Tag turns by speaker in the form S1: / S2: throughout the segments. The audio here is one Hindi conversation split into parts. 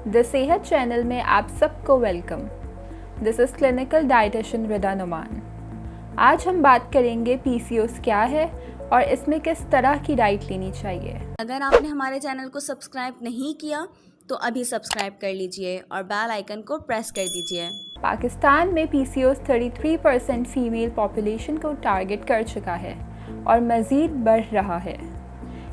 S1: द सेहत चैनल में आप सबको welcome. This is clinical dietitian Rida Numan. आज हम बात करेंगे पीसीओएस क्या है और इसमें किस तरह की डाइट लेनी चाहिए।
S2: अगर आपने हमारे चैनल को सब्सक्राइब नहीं किया तो अभी सब्सक्राइब कर लीजिए और बेल आइकन को प्रेस कर दीजिए।
S1: पाकिस्तान में पीसीओएस 33% फीमेल पॉपुलेशन को टारगेट कर चुका है और मज़ीद बढ़ रहा है।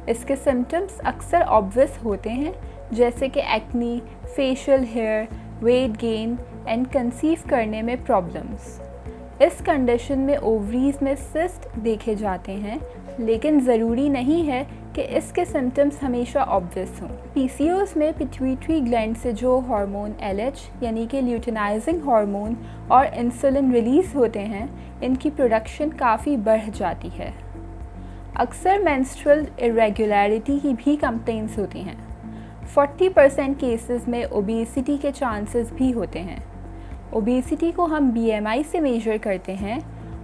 S1: इसके सिम्टम्स अक्सर ऑब्वियस होते हैं, जैसे कि acne, facial hair, weight gain and conceive करने में प्रॉब्लम्स। इस कंडीशन में ओवरीज में सिस्ट देखे जाते हैं, लेकिन ज़रूरी नहीं है कि इसके सिम्टम्स हमेशा ऑब्वियस हों। पीसीओएस में पिट्यूटरी ग्लैंड से जो हार्मोन LH यानी कि ल्यूटिनाइजिंग हार्मोन और इंसुलिन रिलीज़ होते हैं, इनकी प्रोडक्शन काफ़ी बढ़ जाती है। अक्सर मेंस्ट्रुअल इरेगुलरिटी की भी कंप्लेंट्स होती हैं। 40% केसेस में ओबेसिटी के चांसेस भी होते हैं। ओबेसिटी को हम BMI से मेजर करते हैं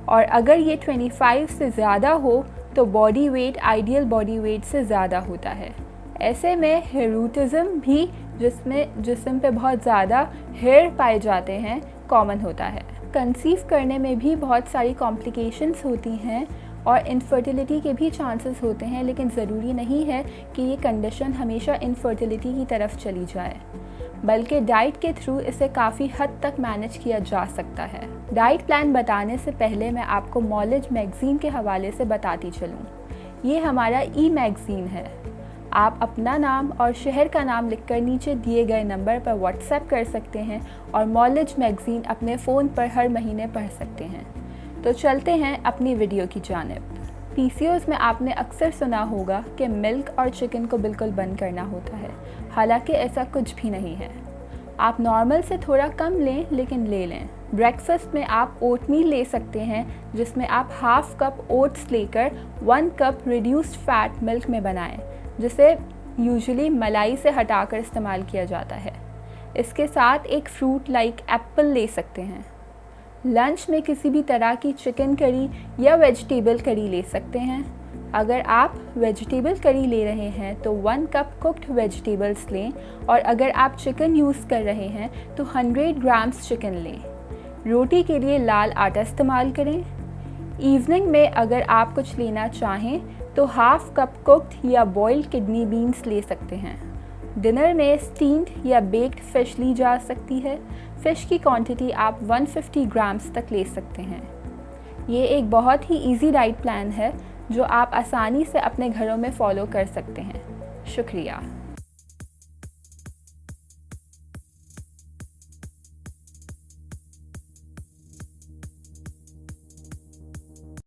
S1: और अगर ये 25 से ज़्यादा हो तो body weight ideal body weight से ज़्यादा होता है। ऐसे में हिरूटिज़म भी, जिसमें जिस्म पे बहुत ज़्यादा हेयर पाए जाते हैं, कॉमन होता है। कंसीव करने में भी बहुत सारी कॉम्प्लिकेशंस होती हैं और इनफर्टिलिटी के भी चांसेस होते हैं, लेकिन ज़रूरी नहीं है कि ये कंडीशन हमेशा इनफर्टिलिटी की तरफ चली जाए, बल्कि डाइट के थ्रू इसे काफ़ी हद तक मैनेज किया जा सकता है। डाइट प्लान बताने से पहले मैं आपको नॉलेज मैगज़ीन के हवाले से बताती चलूँ। ये हमारा मैगज़ीन है। आप अपना नाम और शहर का नाम लिखकर नीचे दिए गए नंबर पर व्हाट्सएप कर सकते हैं और नॉलेज मैगज़ीन अपने फ़ोन पर हर महीने पढ़ सकते हैं। तो चलते हैं अपनी वीडियो की जानिब। पीसीओएस में आपने अक्सर सुना होगा कि मिल्क और चिकन को बिल्कुल बंद करना होता है, हालांकि ऐसा कुछ भी नहीं है। आप नॉर्मल से थोड़ा कम लें, लेकिन ले लें। ब्रेकफास्ट में आप ओटमील ले सकते हैं, जिसमें आप हाफ कप ओट्स लेकर 1 कप रिड्यूस्ड फैट मिल्क में बनाएं, जिसे यूजुअली मलाई से हटाकर इस्तेमाल किया जाता है। इसके साथ एक फ्रूट लाइक एप्पल ले सकते हैं। लंच में किसी भी तरह की चिकन करी या वेजिटेबल करी ले सकते हैं। अगर आप वेजिटेबल करी ले रहे हैं तो 1 कप कुक्ड वेजिटेबल्स लें, और अगर आप चिकन यूज़ कर रहे हैं तो 100 ग्राम्स चिकन लें। रोटी के लिए लाल आटा इस्तेमाल करें। इवनिंग में अगर आप कुछ लेना चाहें तो हाफ कप कुक्ड या बॉइल्ड किडनी बीन्स ले सकते हैं। डिनर में स्टीम्ड या बेक्ड फ़िश ली जा सकती है। फ़िश की क्वांटिटी आप 150 ग्राम्स तक ले सकते हैं। ये एक बहुत ही इजी डाइट प्लान है जो आप आसानी से अपने घरों में फॉलो कर सकते हैं। शुक्रिया।